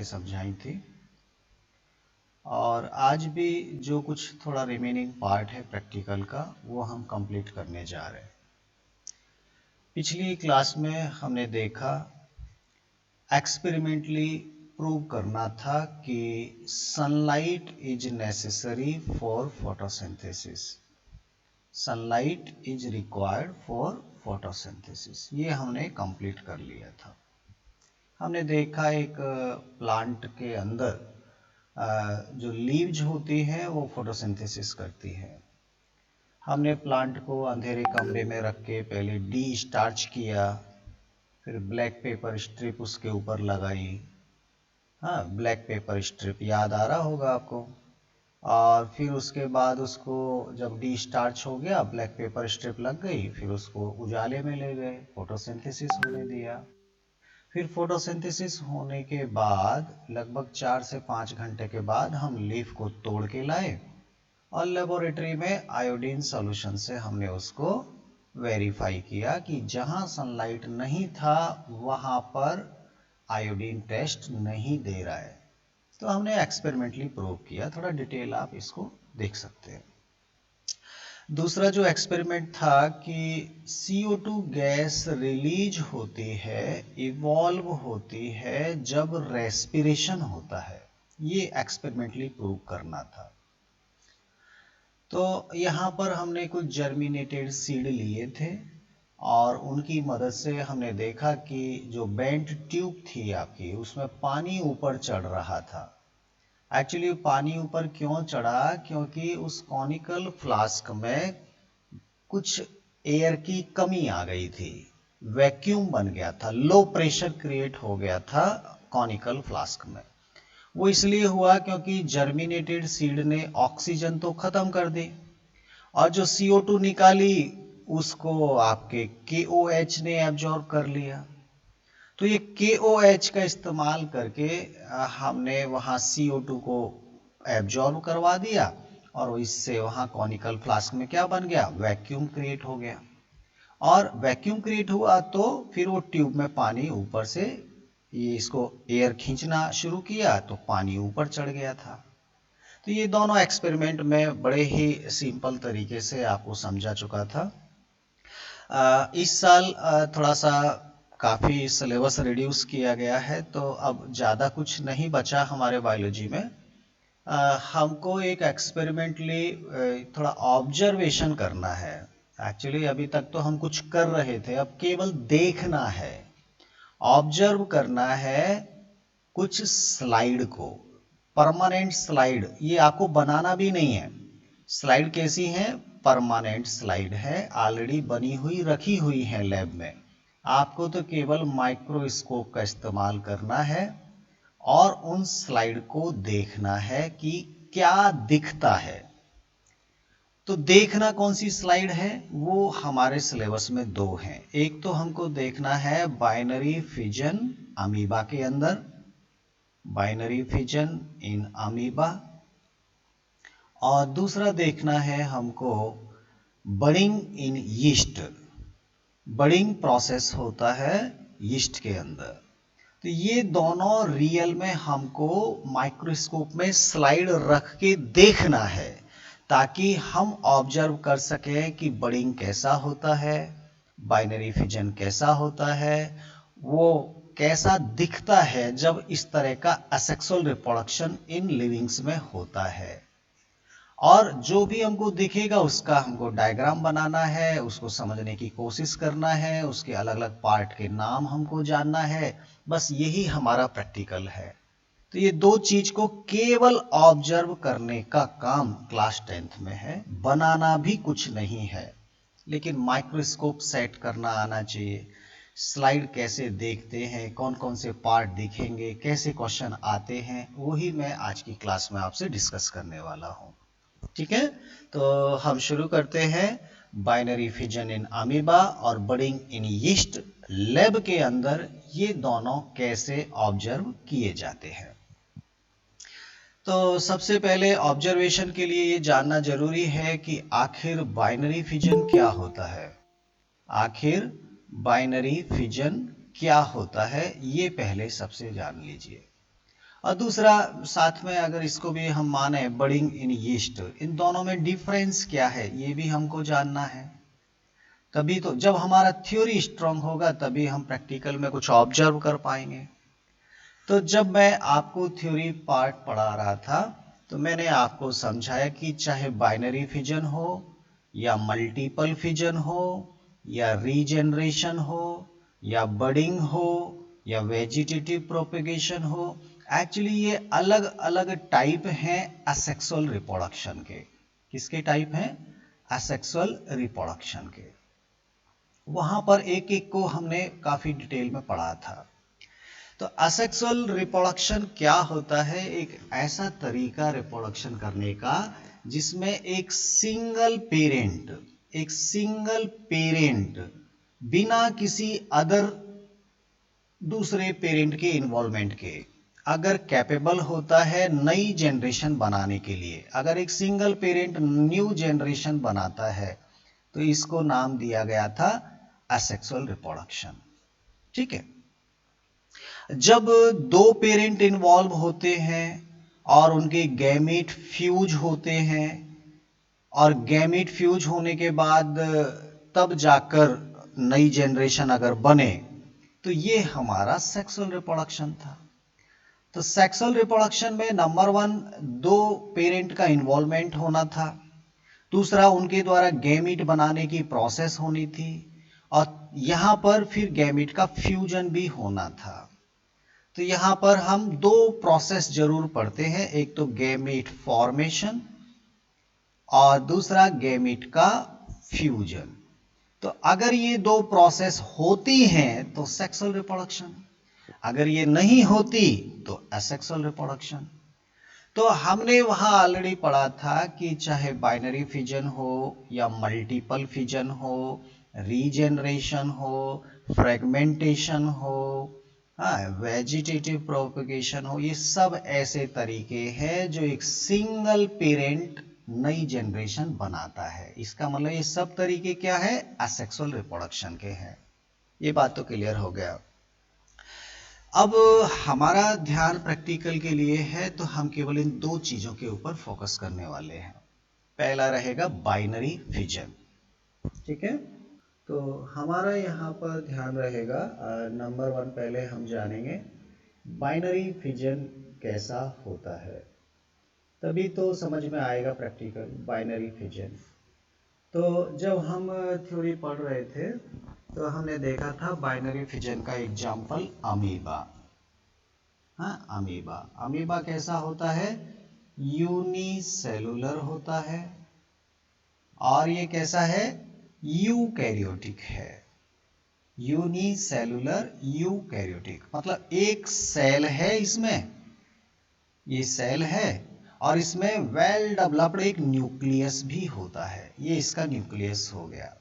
समझाई थी, और आज भी जो कुछ थोड़ा रिमेनिंग पार्ट है प्रैक्टिकल का वो हम कंप्लीट करने जा रहे हैं। पिछली क्लास में हमने देखा एक्सपेरिमेंटली प्रूव करना था कि sunlight is necessary for photosynthesis, sunlight is required for photosynthesis. ये हमने कंप्लीट कर लिया था। हमने देखा एक प्लांट के अंदर जो लीव्स होती हैं वो फोटोसिंथेसिस करती हैं। हमने प्लांट को अंधेरे कमरे में रख के पहले डी स्टार्च किया, फिर ब्लैक पेपर स्ट्रिप उसके ऊपर लगाई। हाँ, ब्लैक पेपर स्ट्रिप याद आ रहा होगा आपको। और फिर उसके बाद उसको जब डी स्टार्च हो गया, ब्लैक पेपर स्ट्रिप लग गई, फिर उसको उजाले में ले गए, फोटोसिंथेसिस होने दिया। फिर फोटोसिंथेसिस होने के बाद लगभग 4 से 5 घंटे के बाद हम लीफ को तोड़ के लाए और लेबोरेटरी में आयोडीन सॉल्यूशन से हमने उसको वेरीफाई किया कि जहां सनलाइट नहीं था वहां पर आयोडीन टेस्ट नहीं दे रहा है। तो हमने एक्सपेरिमेंटली प्रूव किया। थोड़ा डिटेल आप इसको देख सकते हैं। दूसरा जो एक्सपेरिमेंट था कि CO2 गैस रिलीज होती है, इवॉल्व होती है जब रेस्पिरेशन होता है। ये एक्सपेरिमेंटली प्रूव करना था। तो यहाँ पर हमने कुछ जर्मिनेटेड सीड लिए थे और उनकी मदद से हमने देखा कि जो बेंट ट्यूब थी आपकी, उसमें पानी ऊपर चढ़ रहा था। एक्चुअली पानी ऊपर क्यों चढ़ा? क्योंकि उस कॉनिकल फ्लास्क में कुछ एयर की कमी आ गई थी, वैक्यूम बन गया था, लो प्रेशर क्रिएट हो गया था कॉनिकल फ्लास्क में। वो इसलिए हुआ क्योंकि जर्मिनेटेड सीड ने ऑक्सीजन तो खत्म कर दी और जो CO2 निकाली उसको आपके KOH ने एब्जॉर्ब कर लिया। तो ये KOH का इस्तेमाल करके हमने वहाँ CO2 को एब्जॉर्ब करवा दिया और इससे वहाँ कॉनिकल फ्लास्क में क्या बन गया? वैक्यूम क्रिएट हो गया। और वैक्यूम क्रिएट हुआ तो फिर वो ट्यूब में पानी ऊपर से ये इसको एयर खींचना शुरू किया तो पानी ऊपर चढ़ गया था। तो ये दोनों एक्सपेरिमेंट में बड़े ही सिंपल तरीके से आपको समझा चुका था। इस साल थोड़ा सा काफ़ी सिलेबस रिड्यूस किया गया है, तो अब ज़्यादा कुछ नहीं बचा हमारे बायोलॉजी में। हमको एक एक्सपेरिमेंटली थोड़ा ऑब्जर्वेशन करना है। एक्चुअली अभी तक तो हम कुछ कर रहे थे, अब केवल देखना है, ऑब्जर्व करना है कुछ स्लाइड को। परमानेंट स्लाइड ये आपको बनाना भी नहीं है। स्लाइड कैसी है? परमानेंट स्लाइड है, ऑलरेडी बनी हुई रखी हुई है लैब में। आपको तो केवल माइक्रोस्कोप का इस्तेमाल करना है और उन स्लाइड को देखना है कि क्या दिखता है। तो देखना कौन सी स्लाइड है? वो हमारे सिलेबस में 2 हैं। एक तो हमको देखना है बाइनरी फिजन अमीबा के अंदर, बाइनरी फिजन इन अमीबा, और दूसरा देखना है हमको बडिंग इन यीस्ट। बडिंग प्रोसेस होता है यीस्ट के अंदर। तो ये दोनों रियल में हमको माइक्रोस्कोप में स्लाइड रख के देखना है ताकि हम ऑब्जर्व कर सकें कि बडिंग कैसा होता है, बाइनरी फिजन कैसा होता है, वो कैसा दिखता है जब इस तरह का असेक्सुअल रिप्रोडक्शन इन लिविंग्स में होता है। और जो भी हमको दिखेगा उसका हमको डायग्राम बनाना है, उसको समझने की कोशिश करना है, उसके अलग अलग पार्ट के नाम हमको जानना है। बस यही हमारा प्रैक्टिकल है। तो ये 2 चीज को केवल ऑब्जर्व करने का काम क्लास 10th में है, बनाना भी कुछ नहीं है, लेकिन माइक्रोस्कोप सेट करना आना चाहिए। स्लाइड कैसे देखते हैं, कौन कौन से पार्ट दिखेंगे, कैसे क्वेश्चन आते हैं, वही मैं आज की क्लास में आपसे डिस्कस करने वाला हूँ। ठीक है, तो हम शुरू करते हैं। बाइनरी फिजन इन अमीबा और बडिंग इन यीस्ट लैब के अंदर ये दोनों कैसे ऑब्जर्व किए जाते हैं। तो सबसे पहले ऑब्जर्वेशन के लिए ये जानना जरूरी है कि आखिर बाइनरी फिजन क्या होता है। आखिर बाइनरी फिजन क्या होता है ये पहले सबसे जान लीजिए। और दूसरा साथ में अगर इसको भी हम माने बडिंग इन यीस्ट, इन दोनों में डिफरेंस क्या है ये भी हमको जानना है। तभी तो जब हमारा थ्योरी स्ट्रांग होगा तभी हम प्रैक्टिकल में कुछ ऑब्जर्व कर पाएंगे। तो जब मैं आपको थ्योरी पार्ट पढ़ा रहा था तो मैंने आपको समझाया कि चाहे बाइनरी फिजन हो या मल्टीपल फिजन हो या रीजनरेशन हो या बडिंग हो या वेजिटेटिव प्रोपेगेशन हो, एक्चुअली ये अलग अलग टाइप हैं असेक्सुअल रिप्रोडक्शन के। किसके टाइप हैं? असेक्सुअल रिप्रोडक्शन के। वहां पर एक एक को हमने काफी डिटेल में पढ़ा था। तो असेक्सुअल रिप्रोडक्शन क्या होता है? एक ऐसा तरीका रिप्रोडक्शन करने का जिसमें एक सिंगल पेरेंट बिना किसी अदर दूसरे पेरेंट के इन्वॉल्वमेंट के अगर कैपेबल होता है नई जनरेशन बनाने के लिए, अगर एक सिंगल पेरेंट न्यू जनरेशन बनाता है तो इसको नाम दिया गया था असेक्सुअल रिप्रोडक्शन। ठीक है। जब दो पेरेंट इन्वॉल्व होते हैं और उनके गैमेट फ्यूज होते हैं और गैमेट फ्यूज होने के बाद तब जाकर नई जनरेशन अगर बने तो ये हमारा सेक्सुअल रिप्रोडक्शन था। तो सेक्सुअल रिप्रोडक्शन में नंबर 1 दो पेरेंट का इन्वॉल्वमेंट होना था, दूसरा उनके द्वारा गैमेट बनाने की प्रोसेस होनी थी और यहां पर फिर गैमेट का फ्यूजन भी होना था। तो यहां पर हम दो प्रोसेस जरूर पढ़ते हैं, एक तो गैमेट फॉर्मेशन और दूसरा गैमेट का फ्यूजन। तो अगर ये दो प्रोसेस होती हैं तो सेक्सुअल रिप्रोडक्शन, अगर ये नहीं होती तो असेक्सुअल रिप्रोडक्शन। तो हमने वहां ऑलरेडी पढ़ा था कि चाहे बाइनरी फिजन हो या मल्टीपल फिजन हो, रीजनरेशन हो, फ्रेगमेंटेशन हो, वेजिटेटिव प्रोपेगेशन हो, ये सब ऐसे तरीके हैं जो एक सिंगल पेरेंट नई जनरेशन बनाता है। इसका मतलब ये सब तरीके क्या है? असेक्सुअल रिप्रोडक्शन के हैं। ये बात तो क्लियर हो गया। अब हमारा ध्यान प्रैक्टिकल के लिए है तो हम केवल इन दो चीजों के ऊपर फोकस करने वाले हैं। पहला रहेगा बाइनरी फिजन। ठीक है। तो हमारा यहाँ पर ध्यान रहेगा नंबर 1 पहले हम जानेंगे बाइनरी फिजन कैसा होता है, तभी तो समझ में आएगा प्रैक्टिकल बाइनरी फिजन। तो जब हम थ्योरी पढ़ रहे थे तो हमने देखा था बाइनरी फिजन का एग्जाम्पल अमीबा। हाँ, अमीबा कैसा होता है? यूनिसेलुलर होता है और ये कैसा है? यूकैरियोटिक है। यूनिसेलुलर यूकैरियोटिक मतलब एक सेल है, इसमें ये सेल है और इसमें वेल डेवलप्ड एक न्यूक्लियस भी होता है। ये इसका न्यूक्लियस हो गया।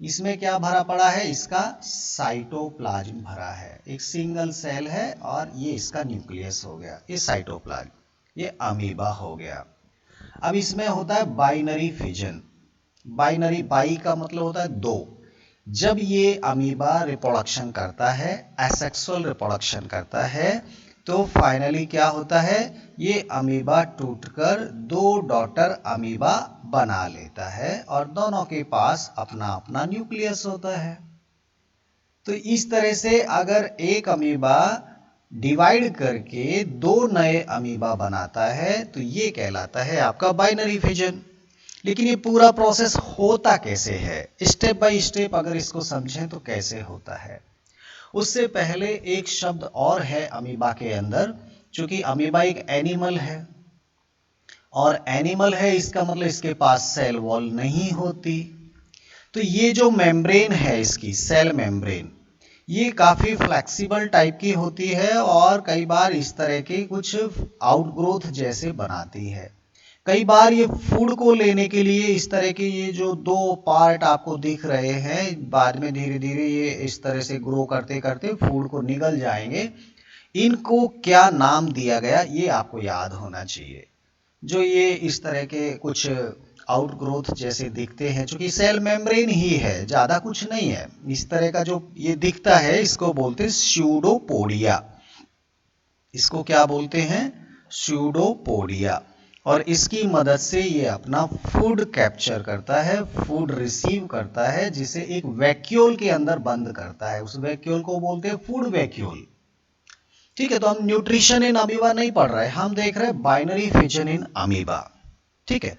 इसमें क्या भरा पड़ा है? इसका साइटोप्लाज्म भरा है। एक सिंगल सेल है और ये इसका न्यूक्लियस हो गया, ये साइटोप्लाज्म, ये अमीबा हो गया। अब इसमें होता है बाइनरी फिजन। बाइनरी, बाई का मतलब होता है दो। जब ये अमीबा रिप्रोडक्शन करता है, एसेक्सुअल रिप्रोडक्शन करता है, तो फाइनली क्या होता है? ये अमीबा टूटकर दो डॉटर अमीबा बना लेता है और दोनों के पास अपना अपना न्यूक्लियस होता है। तो इस तरह से अगर एक अमीबा डिवाइड करके दो नए अमीबा बनाता है तो ये कहलाता है आपका बाइनरी फिजन। लेकिन ये पूरा प्रोसेस होता कैसे है? स्टेप बाय स्टेप अगर इसको समझें तो कैसे होता है। उससे पहले एक शब्द और है अमीबा के अंदर, क्योंकि अमीबा एक एनिमल है और एनिमल है इसका मतलब इसके पास सेल वॉल नहीं होती। तो ये जो मेम्ब्रेन है इसकी, सेल मेम्ब्रेन, ये काफी फ्लेक्सिबल टाइप की होती है और कई बार इस तरह के कुछ आउटग्रोथ जैसे बनाती है। कई बार ये फूड को लेने के लिए इस तरह के ये जो दो पार्ट आपको दिख रहे हैं, बाद में धीरे धीरे ये इस तरह से ग्रो करते करते फूड को निगल जाएंगे। इनको क्या नाम दिया गया ये आपको याद होना चाहिए। जो ये इस तरह के कुछ आउटग्रोथ जैसे दिखते हैं, क्योंकि सेल मेम्ब्रेन ही है, ज्यादा कुछ नहीं है। इस तरह का जो ये दिखता है इसको बोलते हैं स्यूडोपोडिया। इसको क्या बोलते हैं? स्यूडोपोडिया। और इसकी मदद से ये अपना फूड कैप्चर करता है, फूड रिसीव करता है, जिसे एक वैक्यूल के अंदर बंद करता है। उस वैक्यूल को बोलते हैं फूड वैक्यूल। ठीक है, तो हम न्यूट्रिशन इन अमीबा नहीं पढ़ रहे, हम देख रहे हैं बाइनरी फिजन इन अमीबा। ठीक है,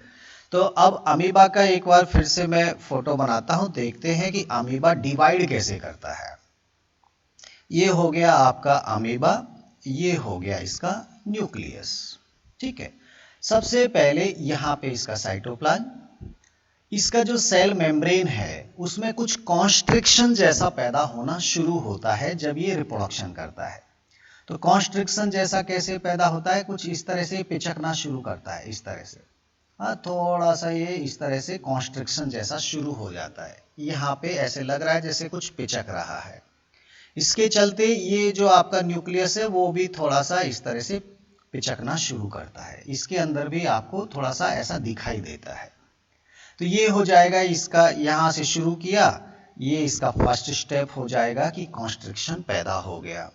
तो अब अमीबा का एक बार फिर से मैं फोटो बनाता हूं, देखते हैं कि अमीबा डिवाइड कैसे करता है। ये हो गया आपका अमीबा, ये हो गया इसका न्यूक्लियस। ठीक है, सबसे पहले यहां पे इसका साइटोप्लाज्म, इसका जो सेल मेम्ब्रेन है उसमें कुछ कॉन्स्ट्रिक्शन जैसा पैदा होना शुरू होता है जब ये रिप्रोडक्शन करता है। तो कॉन्स्ट्रिक्शन जैसा कैसे पैदा होता है? कुछ इस तरह से पिचकना शुरू करता है, इस तरह से। हाँ, थोड़ा सा ये इस तरह से कॉन्स्ट्रिक्शन जैसा शुरू हो जाता है। यहाँ पे ऐसे लग रहा है जैसे कुछ पिचक रहा है। इसके चलते ये जो आपका न्यूक्लियस है वो भी थोड़ा सा इस तरह से पिचकना शुरू करता है। इसके अंदर भी आपको थोड़ा सा ऐसा दिखाई देता है। तो ये हो जाएगा इसका, यहाँ से शुरू किया, ये इसका फर्स्ट स्टेप हो जाएगा कि कॉन्स्ट्रिक्शन पैदा हो गया।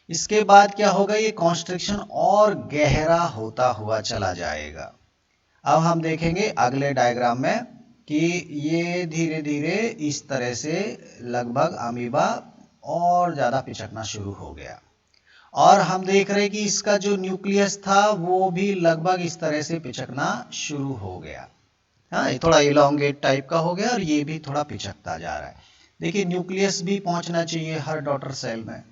इसके बाद क्या होगा? ये कॉन्स्ट्रिक्शन और गहरा होता हुआ चला जाएगा। अब हम देखेंगे अगले डायग्राम में कि ये धीरे धीरे इस तरह से लगभग अमीबा और ज़्यादा पिचकना शुरू हो गया। और हम देख रहे हैं कि इसका जो न्यूक्लियस था वो भी लगभग इस तरह से पिचकना शुरू हो गया। हाँ, ये थोड़ा इलोंगेट टाइप का हो गया और ये भी थोड़ा पिचकता जा रहा है। देखिए, न्यूक्लियस भी पहुंचना चाहिए हर डॉटर सेल में।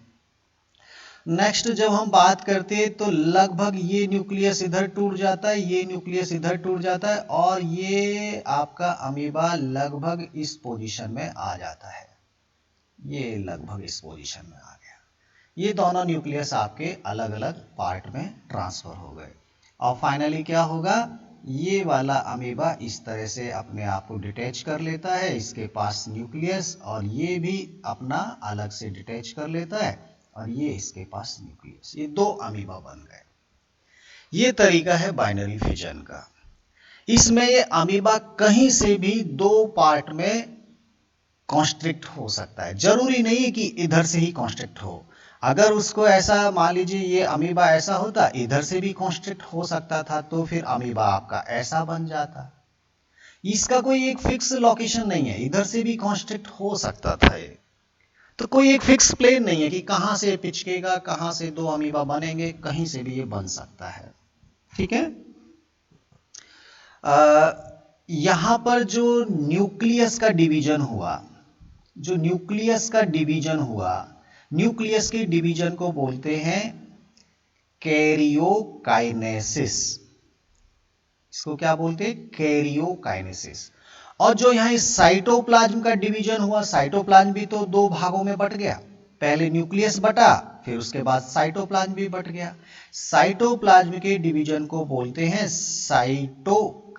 नेक्स्ट जब हम बात करते हैं तो लगभग ये न्यूक्लियस इधर टूट जाता है, ये न्यूक्लियस इधर टूट जाता है, और ये आपका अमीबा लगभग इस पोजीशन में आ जाता है। ये लगभग इस पोजीशन में आ गया। ये दोनों न्यूक्लियस आपके अलग अलग पार्ट में ट्रांसफर हो गए। और फाइनली क्या होगा? ये वाला अमीबा इस तरह से अपने आप को डिटैच कर लेता है, इसके पास न्यूक्लियस, और ये भी अपना अलग से डिटैच कर लेता है, और ये इसके पास न्यूक्लियस। ये दो अमीबा बन गए। ये तरीका है बाइनरी फिजन का। इसमें ये अमीबा कहीं से भी दो पार्ट में कॉन्स्ट्रिक्ट हो सकता है। जरूरी नहीं है कि इधर से ही कॉन्स्ट्रिक्ट हो। अगर उसको ऐसा मान लीजिए ये अमीबा ऐसा होता, इधर से भी कॉन्स्ट्रिक्ट हो सकता था, तो फिर अमीबा आपका ऐसा बन जाता। इसका कोई एक फिक्स लोकेशन नहीं है, इधर से भी कॉन्स्ट्रिक्ट हो सकता था ये। तो कोई एक फिक्स प्लेन नहीं है कि कहां से पिचकेगा, कहां से दो अमीबा बनेंगे, कहीं से भी ये बन सकता है। ठीक है, यहां पर जो न्यूक्लियस का डिवीजन हुआ, जो न्यूक्लियस का डिवीजन हुआ, न्यूक्लियस के डिवीजन को बोलते हैं कैरियोकाइनेसिस। इसको क्या बोलते हैं? कैरियोकाइनेसिस। और जो यहाँ साइटोप्लाज्म का डिवीजन हुआ, साइटोप्लाज्म भी तो दो भागों में बट गया। पहले न्यूक्लियस बटा, फिर उसके बाद साइटोप्लाज्म भी बट गया। साइटोप्लाज्म के डिवीजन को बोलते हैं साइटोकाइनेसिस।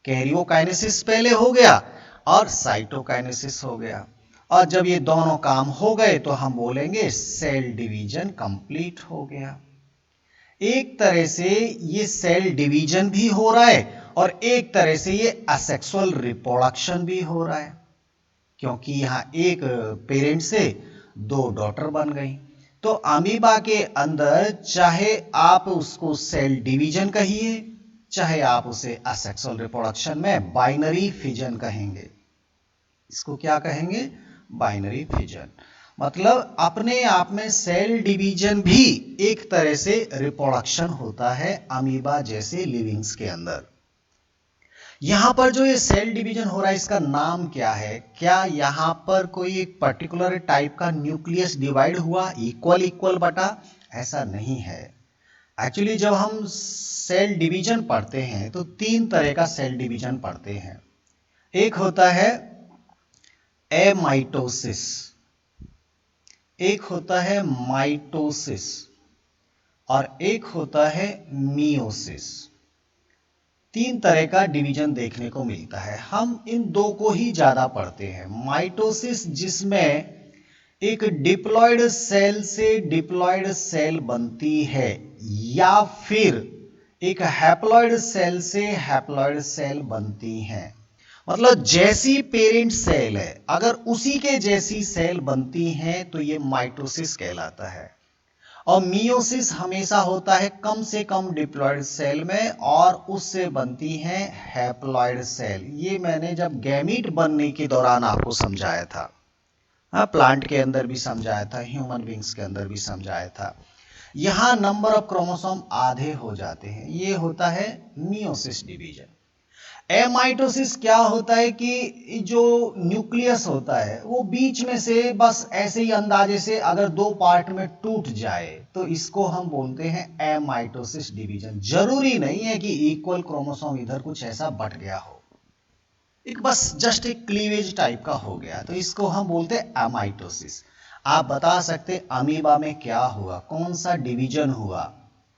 कैरियोकाइनेसिस पहले हो गया और साइटोकाइनेसिस हो गया। और जब ये दोनों काम हो गए तो हम बोलेंगे सेल डिवीजन कंप्लीट हो गया। एक तरह से ये सेल डिवीजन भी हो रहा है और एक तरह से ये असेक्सुअल रिप्रोडक्शन भी हो रहा है, क्योंकि यहां एक पेरेंट से दो डॉटर बन गई। तो अमीबा के अंदर चाहे आप उसको सेल डिवीजन कहिए, चाहे आप उसे असेक्सुअल रिप्रोडक्शन में बाइनरी फिजन कहेंगे। इसको क्या कहेंगे? Binary fission. मतलब अपने आप में सेल डिवीजन भी एक तरह से रिप्रोडक्शन होता है अमीबा जैसे लिविंग्स के अंदर। यहां पर जो ये सेल डिवीजन हो रहा है इसका नाम क्या है? क्या यहां पर कोई एक पर्टिकुलर टाइप का न्यूक्लियस डिवाइड हुआ इक्वल इक्वल बटा? ऐसा नहीं है। एक्चुअली जब हम सेल डिवीजन पढ़ते हैं तो तीन तरह का सेल डिवीजन पढ़ते हैं। एक होता है एमाइटोसिस, एक होता है माइटोसिस, और एक होता है मियोसिस। तीन तरह का डिवीजन देखने को मिलता है। हम इन दो को ही ज्यादा पढ़ते हैं। माइटोसिस जिसमें एक डिप्लॉयड सेल से डिप्लॉयड सेल बनती है, या फिर एक हैप्लॉयड सेल से हैप्लॉयड सेल बनती है। मतलब जैसी पेरेंट सेल है अगर उसी के जैसी सेल बनती हैं तो ये माइटोसिस कहलाता है। और मियोसिस हमेशा होता है कम से कम डिप्लॉयड सेल में और उससे बनती हैं हैप्लॉयड सेल। ये मैंने जब गैमीट बनने के दौरान आपको समझाया था। हाँ, प्लांट के अंदर भी समझाया था, ह्यूमन बींग्स के अंदर भी समझाया था। यहां नंबर ऑफ क्रोमोसोम आधे हो जाते हैं, ये होता है मियोसिस डिवीजन। एमाइटोसिस क्या होता है कि जो न्यूक्लियस होता है वो बीच में से बस ऐसे ही अंदाजे से अगर दो पार्ट में टूट जाए तो इसको हम बोलते हैं एमाइटोसिस डिवीजन। जरूरी नहीं है कि इक्वल क्रोमोसोम इधर कुछ ऐसा बट गया हो, एक बस जस्ट एक क्लीवेज टाइप का हो गया तो इसको हम बोलते हैं एमाइटोसिस। आप बता सकते अमीबा में क्या हुआ, कौन सा डिवीजन हुआ?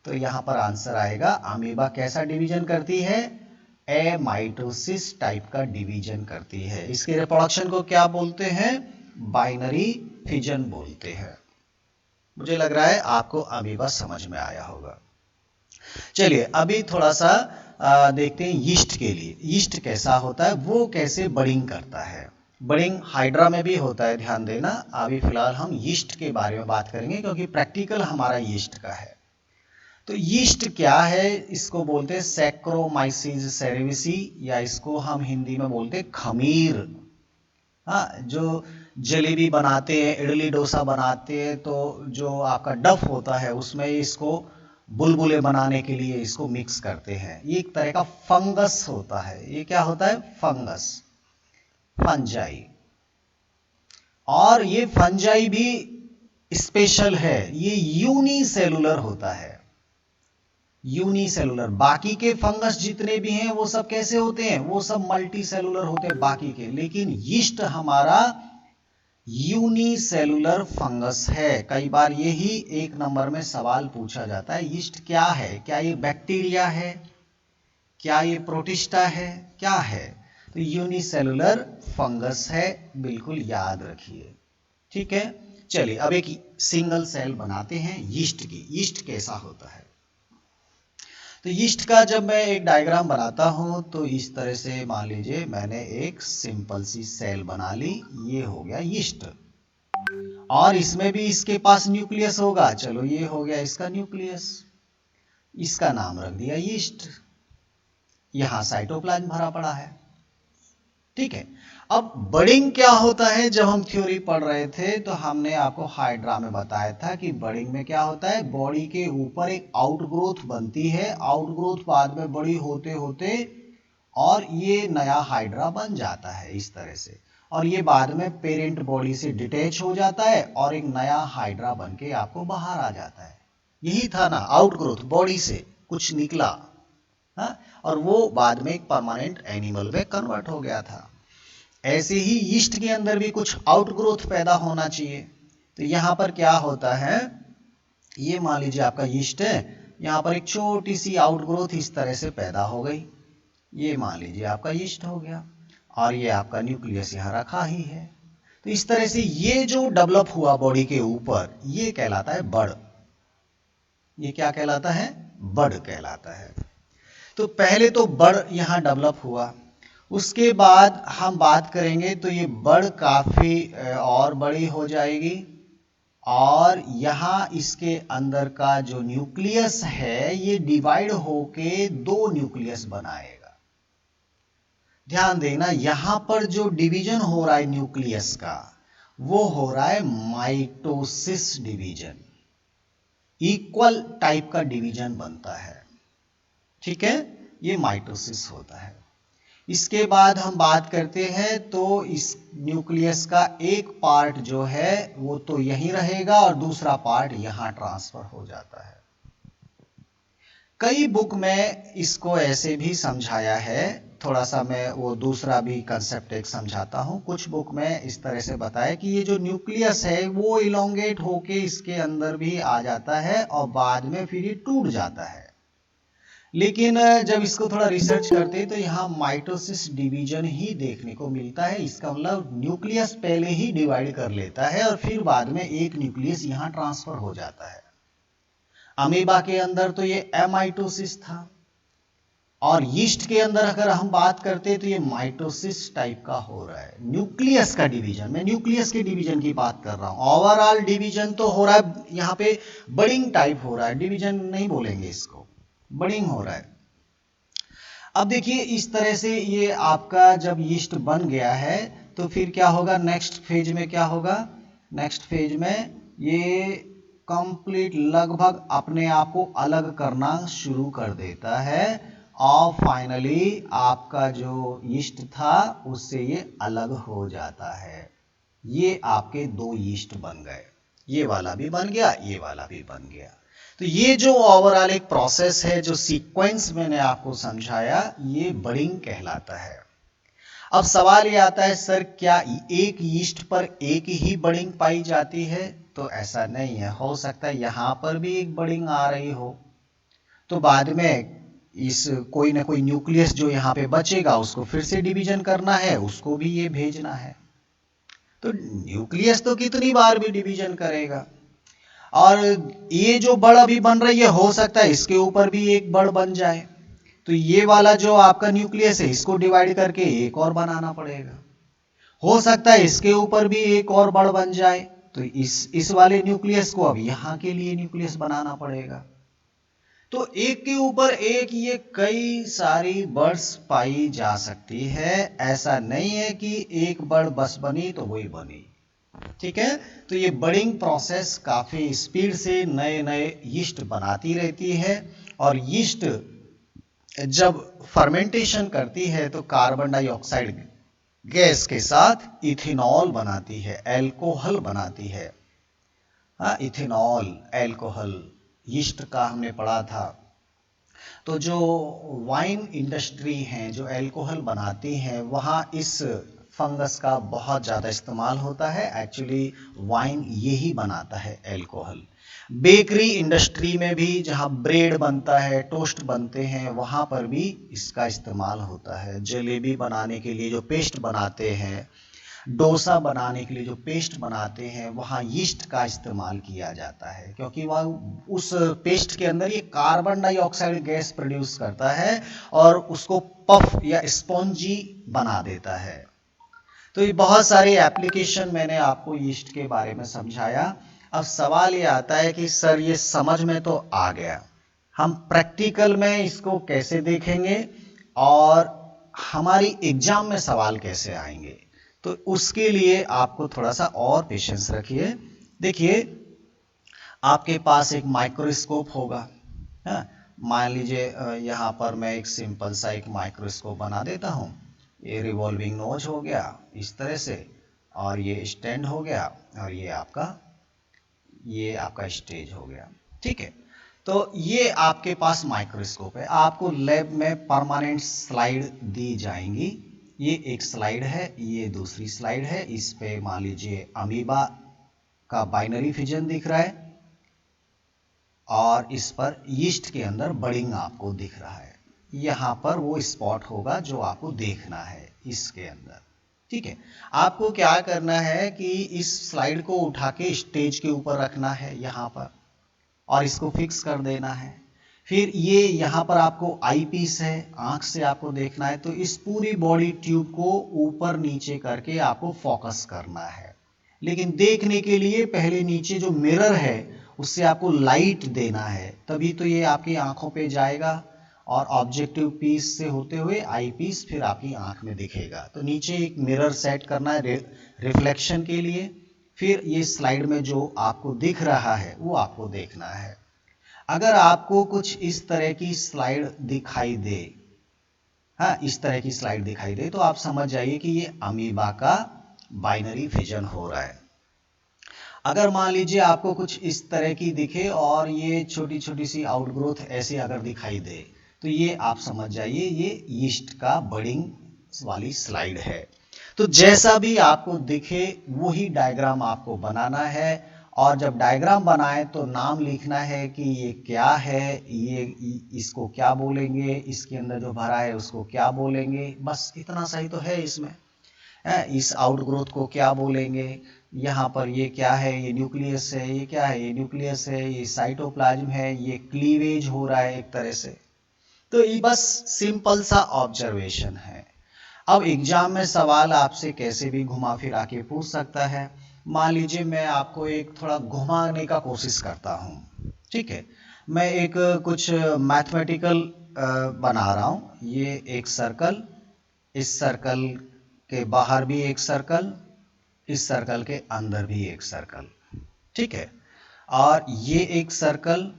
तो यहां पर आंसर आएगा अमीबा कैसा डिवीजन करती है? एमाइटोसिस टाइप का डिवीजन करती है। इसके रिप्रोडक्शन को क्या बोलते हैं? बाइनरी फिजन बोलते हैं। मुझे लग रहा है आपको अमीबा समझ में आया होगा। चलिए अभी थोड़ा सा देखते हैं यीस्ट के लिए। यीस्ट कैसा होता है, वो कैसे बडिंग करता है। बडिंग हाइड्रा में भी होता है, ध्यान देना। अभी फिलहाल हम यीस्ट के बारे में बात करेंगे क्योंकि प्रैक्टिकल हमारा यीस्ट का है। तो यीस्ट क्या है? इसको बोलते हैं सैक्रोमाइसीज सेरेविसी, या इसको हम हिंदी में बोलते हैं खमीर। हाँ, जो जलेबी बनाते हैं, इडली डोसा बनाते हैं तो जो आपका डफ होता है उसमें इसको बुलबुले बनाने के लिए इसको मिक्स करते हैं। ये एक तरह का फंगस होता है। ये क्या होता है? Fungus, fungi. और ये फंजाई भी स्पेशल है, ये यूनिसेलुलर होता है। यूनिसेलुलर, बाकी के फंगस जितने भी हैं वो सब कैसे होते हैं? वो सब मल्टी सेलुलर होते हैं बाकी के, लेकिन यीस्ट हमारा यूनिसेलुलर फंगस है। कई बार यही एक नंबर में सवाल पूछा जाता है, यीस्ट क्या है? क्या ये बैक्टीरिया है? क्या ये प्रोटिस्टा है? क्या है? तो यूनिसेलुलर फंगस है, बिल्कुल याद रखिए। ठीक है, चलिए अब एक सिंगल सेल बनाते हैं यीस्ट की। यीस्ट कैसा होता है? तो यीस्ट का जब मैं एक डायग्राम बनाता हूं तो इस तरह से मान लीजिए मैंने एक सिंपल सी सेल बना ली, ये हो गया यीस्ट। और इसमें भी इसके पास न्यूक्लियस होगा, चलो ये हो गया इसका न्यूक्लियस, इसका नाम रख दिया यीस्ट। यहां साइटोप्लाज्म भरा पड़ा है। ठीक है, अब बडिंग क्या होता है? जब हम थ्योरी पढ़ रहे थे तो हमने आपको हाइड्रा में बताया था कि बडिंग में क्या होता है, बॉडी के ऊपर एक आउटग्रोथ बनती है, आउटग्रोथ बाद में बड़ी होते होते और ये नया हाइड्रा बन जाता है इस तरह से, और ये बाद में पेरेंट बॉडी से डिटैच हो जाता है और एक नया हाइड्रा बन के आपको बाहर आ जाता है। यही था ना आउटग्रोथ, बॉडी से कुछ निकला। हाँ? और वो बाद में एक परमानेंट एनिमल में कन्वर्ट हो गया था। ऐसे ही यीस्ट के अंदर भी कुछ आउटग्रोथ पैदा होना चाहिए। तो यहां पर क्या होता है, ये मान लीजिए आपका यीस्ट है, यहां पर एक छोटी सी आउटग्रोथ इस तरह से पैदा हो गई, ये मान लीजिए आपका यीस्ट हो गया, और ये आपका न्यूक्लियस यहां रखा ही है। तो इस तरह से ये जो डेवलप हुआ बॉडी के ऊपर, ये कहलाता है बड़। ये क्या कहलाता है? बड़ कहलाता है। तो पहले तो बड़ यहां डेवलप हुआ, उसके बाद हम बात करेंगे तो ये बड़ काफी और बड़ी हो जाएगी, और यहां इसके अंदर का जो न्यूक्लियस है ये डिवाइड होके दो न्यूक्लियस बनाएगा। ध्यान देना, यहां पर जो डिवीजन हो रहा है न्यूक्लियस का, वो हो रहा है माइटोसिस डिवीजन। इक्वल टाइप का डिवीजन बनता है। ठीक है, ये माइटोसिस होता है। इसके बाद हम बात करते हैं तो इस न्यूक्लियस का एक पार्ट जो है वो तो यहीं रहेगा और दूसरा पार्ट यहां ट्रांसफर हो जाता है। कई बुक में इसको ऐसे भी समझाया है, थोड़ा सा मैं वो दूसरा भी कंसेप्ट एक समझाता हूं। कुछ बुक में इस तरह से बताया कि ये जो न्यूक्लियस है वो इलोंगेट होके इसके अंदर भी आ जाता है और बाद में फिर ये टूट जाता है। लेकिन जब इसको थोड़ा रिसर्च करते हैं तो यहाँ माइटोसिस डिवीजन ही देखने को मिलता है। इसका मतलब न्यूक्लियस पहले ही डिवाइड कर लेता है और फिर बाद में एक न्यूक्लियस यहाँ ट्रांसफर हो जाता है। अमीबा के अंदर तो ये एमाइटोसिस था, और यीस्ट के अंदर अगर हम बात करते हैं तो ये माइटोसिस टाइप का हो रहा है, न्यूक्लियस का डिवीजन, मैं न्यूक्लियस के डिवीजन की बात कर रहा हूं। ओवरऑल डिवीजन तो हो रहा है, यहाँ पे बडिंग टाइप हो रहा है, डिवीजन नहीं बोलेंगे इसको, बडिंग हो रहा है। अब देखिए इस तरह से ये आपका जब यीस्ट बन गया है तो फिर क्या होगा, नेक्स्ट फेज में क्या होगा, नेक्स्ट फेज में ये कंप्लीट लगभग अपने आप को अलग करना शुरू कर देता है और फाइनली आपका जो यीस्ट था उससे ये अलग हो जाता है। ये आपके दो यीस्ट बन गए, ये वाला भी बन गया, ये वाला भी बन गया। तो ये जो ओवरऑल एक प्रोसेस है, जो सीक्वेंस मैंने आपको समझाया, ये बडिंग कहलाता है। अब सवाल ये आता है सर क्या एक यीस्ट पर एक ही बडिंग पाई जाती है? तो ऐसा नहीं है, हो सकता है यहां पर भी एक बडिंग आ रही हो, तो बाद में इस कोई ना कोई न्यूक्लियस जो यहाँ पे बचेगा उसको फिर से डिवीजन करना है, उसको भी ये भेजना है। तो न्यूक्लियस तो कितनी बार भी डिवीजन करेगा। और ये जो बड़ अभी बन रही है, हो सकता है इसके ऊपर भी एक बड़ बन जाए, तो ये वाला जो आपका न्यूक्लियस है इसको डिवाइड करके एक और बनाना पड़ेगा। हो सकता है इसके ऊपर भी एक और बड़ बन जाए, तो इस वाले न्यूक्लियस को अब यहाँ के लिए न्यूक्लियस बनाना पड़ेगा। तो एक के ऊपर एक ये कई सारी बर्ड्स पाई जा सकती है, ऐसा नहीं है कि एक बर्ड बस बनी तो वही बनी। ठीक है, तो ये बडिंग प्रोसेस काफी स्पीड से नए नए यीस्ट बनाती रहती है। और यीस्ट जब फर्मेंटेशन करती है तो कार्बन डाइऑक्साइड गैस के साथ इथेनॉल बनाती है, एल्कोहल बनाती है। हाँ, इथेनॉल, एल्कोहल यीस्ट का हमने पढ़ा था। तो जो वाइन इंडस्ट्री है जो एल्कोहल बनाती है, वहाँ इस फंगस का बहुत ज़्यादा इस्तेमाल होता है। एक्चुअली वाइन यही बनाता है, एल्कोहल। बेकरी इंडस्ट्री में भी जहाँ ब्रेड बनता है, टोस्ट बनते हैं, वहाँ पर भी इसका इस्तेमाल होता है। जलेबी बनाने के लिए जो पेस्ट बनाते हैं, डोसा बनाने के लिए जो पेस्ट बनाते हैं, वहाँ यीस्ट का इस्तेमाल किया जाता है, क्योंकि वह उस पेस्ट के अंदर ये कार्बन डाइऑक्साइड गैस प्रोड्यूस करता है और उसको पफ या स्पॉन्जी बना देता है। तो ये बहुत सारे एप्लीकेशन मैंने आपको यीस्ट के बारे में समझाया। अब सवाल ये आता है कि सर ये समझ में तो आ गया, हम प्रैक्टिकल में इसको कैसे देखेंगे और हमारी एग्जाम में सवाल कैसे आएंगे? तो उसके लिए आपको थोड़ा सा और पेशेंस रखिए। देखिए आपके पास एक माइक्रोस्कोप होगा, मान लीजिए यहाँ पर मैं एक सिंपल सा एक माइक्रोस्कोप बना देता हूँ। ये रिवॉल्विंग नोज हो गया इस तरह से, और ये स्टैंड हो गया, और ये आपका स्टेज हो गया। ठीक है, तो ये आपके पास माइक्रोस्कोप है। आपको लैब में परमानेंट स्लाइड दी जाएंगी। ये एक स्लाइड है, ये दूसरी स्लाइड है। इस पे मान लीजिए अमीबा का बाइनरी फिजन दिख रहा है और इस पर यीस्ट के अंदर बडिंग आपको दिख रहा है। यहाँ पर वो स्पॉट होगा जो आपको देखना है इसके अंदर। ठीक है, आपको क्या करना है कि इस स्लाइड को उठा के स्टेज के ऊपर रखना है यहाँ पर, और इसको फिक्स कर देना है। फिर ये यहाँ पर आपको आई पीस है, आंख से आपको देखना है, तो इस पूरी बॉडी ट्यूब को ऊपर नीचे करके आपको फोकस करना है। लेकिन देखने के लिए पहले नीचे जो मिरर है उससे आपको लाइट देना है, तभी तो ये आपकी आंखों पे जाएगा और ऑब्जेक्टिव पीस से होते हुए आई पीस फिर आपकी आंख में दिखेगा। तो नीचे एक मिरर सेट करना है रिफ्लेक्शन के लिए। फिर ये स्लाइड में जो आपको दिख रहा है वो आपको देखना है। अगर आपको कुछ इस तरह की स्लाइड दिखाई दे, हाँ इस तरह की स्लाइड दिखाई दे, तो आप समझ जाइए कि ये अमीबा का बाइनरी फिजन हो रहा है। अगर मान लीजिए आपको कुछ इस तरह की दिखे और ये छोटी छोटी सी आउटग्रोथ ऐसे अगर दिखाई दे, तो ये आप समझ जाइए ये यीस्ट का बडिंग वाली स्लाइड है। तो जैसा भी आपको दिखे वही डायग्राम आपको बनाना है, और जब डायग्राम बनाए तो नाम लिखना है कि ये क्या है, ये इसको क्या बोलेंगे, इसके अंदर जो भरा है उसको क्या बोलेंगे। बस इतना सही तो है इसमें। इस आउटग्रोथ को क्या बोलेंगे, यहाँ पर ये क्या है, ये न्यूक्लियस है, ये क्या है, ये न्यूक्लियस है, ये साइटोप्लाज्म है, ये क्लीवेज हो रहा है एक तरह से। तो ये बस सिंपल सा ऑब्जर्वेशन है। अब एग्जाम में सवाल आपसे कैसे भी घुमा फिरा के पूछ सकता है। मान लीजिए मैं आपको एक थोड़ा घुमाने का कोशिश करता हूँ, ठीक है। मैं एक कुछ मैथमेटिकल बना रहा हूँ। ये एक सर्कल, इस सर्कल के बाहर भी एक सर्कल, इस सर्कल के अंदर भी एक सर्कल, ठीक है। और ये एक सर्कल,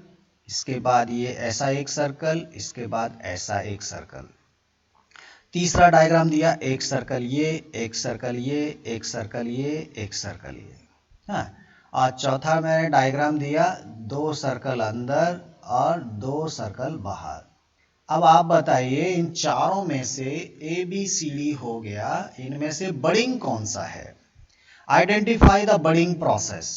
इसके बाद ये ऐसा एक सर्कल, इसके बाद ऐसा एक सर्कल। तीसरा डायग्राम दिया, एक सर्कल ये, एक सर्कल ये, एक सर्कल ये, एक सर्कल ये। हाँ, और चौथा मैंने डायग्राम दिया, दो सर्कल अंदर और दो सर्कल बाहर। अब आप बताइए इन चारों में से ABCD हो गया, इनमें से बडिंग कौन सा है? Identify the budding process.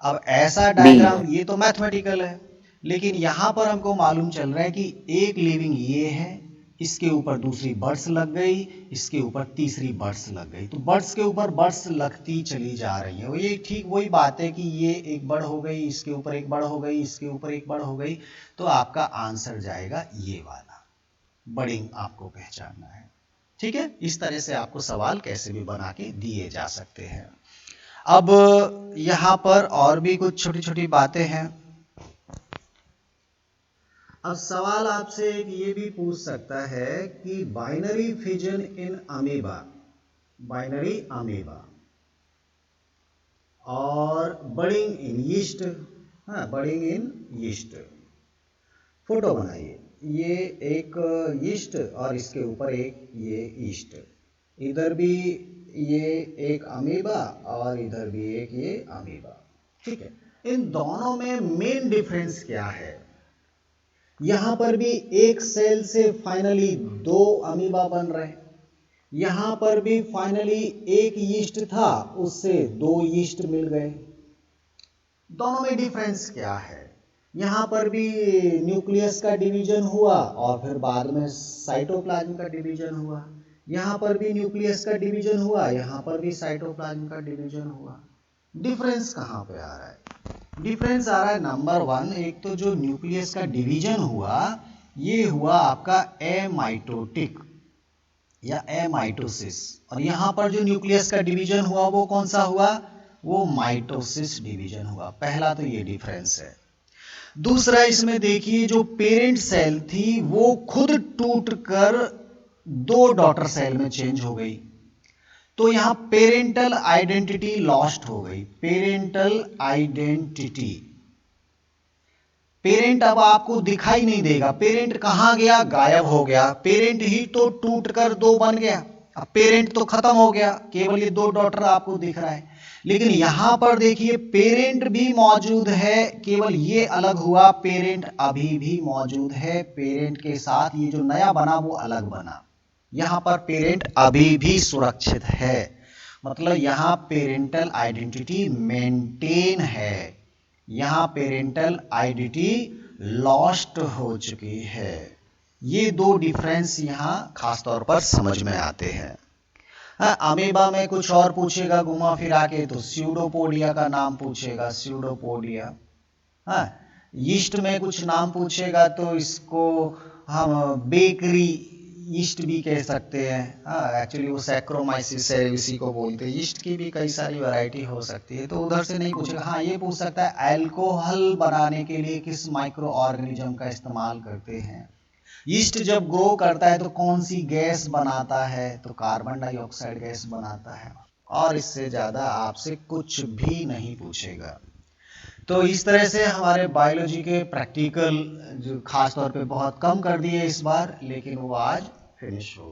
अब ऐसा डायग्राम, ये तो मैथमेटिकल है, लेकिन यहां पर हमको मालूम चल रहा है कि एक लिविंग ये है, इसके ऊपर दूसरी बर्ड्स लग गई, इसके ऊपर तीसरी बर्ड्स लग गई, तो बर्ड्स के ऊपर बर्ड्स लगती चली जा रही है। ये ठीक वही बात है कि ये एक बर्ड हो गई, इसके ऊपर एक बर्ड हो गई, इसके ऊपर एक बर्ड हो गई, तो आपका आंसर जाएगा ये वाला। बर्डिंग आपको पहचानना है, ठीक है। इस तरह से आपको सवाल कैसे भी बना के दिए जा सकते हैं। अब यहाँ पर और भी कुछ छोटी छोटी बातें हैं। अब सवाल आपसे एक ये भी पूछ सकता है कि binary fission in amoeba, binary amoeba और बडिंग इन यीस्ट, हाँ बडिंग इन यीस्ट। फोटो बनाइए, ये एक यीस्ट और इसके ऊपर एक ये यीस्ट, इधर भी ये एक अमीबा और इधर भी एक ये अमीबा, ठीक है। इन दोनों में मेन डिफरेंस क्या है? यहां पर भी एक सेल से फाइनली दो अमीबा बन रहे हैं, यहां पर भी फाइनली एक यीस्ट था, उससे दो यीस्ट मिल गए। दोनों में डिफरेंस क्या है? यहां पर भी न्यूक्लियस का डिवीजन हुआ और फिर बाद में साइटोप्लाज्म का डिवीजन हुआ, यहां पर भी न्यूक्लियस का डिवीजन हुआ, यहां पर भी साइटोप्लाज्म का डिवीजन हुआ। डिफरेंस कहां पे आ रहा है? डिफरेंस आ रहा है नंबर 1, एक तो जो न्यूक्लियस का डिवीजन हुआ ये हुआ आपका एमाइटोटिक या एमाइटोसिस, और यहां पर जो न्यूक्लियस का डिवीजन हुआ वो कौन सा हुआ? वो माइटोसिस डिवीजन हुआ। पहला तो ये डिफरेंस है। दूसरा इसमें देखिए जो पेरेंट सेल थी वो खुद टूटकर दो डॉटर सेल में चेंज हो गई, तो यहां पेरेंटल आइडेंटिटी लॉस्ट हो गई। पेरेंटल आइडेंटिटी, पेरेंट अब आपको दिखाई नहीं देगा, पेरेंट कहां गया? गायब हो गया। पेरेंट ही तो टूटकर दो बन गया, अब पेरेंट तो खत्म हो गया, केवल ये दो डॉटर आपको दिख रहा है। लेकिन यहां पर देखिए पेरेंट भी मौजूद है, केवल ये अलग हुआ, पेरेंट अभी भी मौजूद है, पेरेंट के साथ ये जो नया बना वो अलग बना। यहां पर पेरेंट अभी भी सुरक्षित है, मतलब यहां पेरेंटल आइडेंटिटी मेंटेन है, यहां पेरेंटल आइडेंटिटी लॉस्ट हो चुकी है। ये दो डिफरेंस यहां खासतौर पर समझ में आते हैं। अमीबा में कुछ और पूछेगा घुमा फिरा के तो स्यूडोपोडिया का नाम पूछेगा, स्यूडोपोडिया। हाँ, यीस्ट में कुछ नाम पूछेगा तो इसको हम बेकरी यीस्ट भी कह सकते हैं। हाँ, एक्चुअली वो सैक्रोमाइसिस है, इसी को बोलते हैं। यीस्ट की भी कई सारी वैरायटी हो सकती है, तो उधर से नहीं पूछेगा। हाँ, ये पूछ सकता है अल्कोहल बनाने के लिए किस माइक्रो ऑर्गेनिज्म का इस्तेमाल करते हैं। यीस्ट जब ग्रो करता है तो कौन सी गैस बनाता है? तो कार्बन डाइऑक्साइड गैस बनाता है। और इससे ज्यादा आपसे कुछ भी नहीं पूछेगा। तो इस तरह से हमारे बायोलॉजी के प्रैक्टिकल जो खास तौर पे बहुत कम कर दिए इस बार, लेकिन वो आज फिनिश हो गए।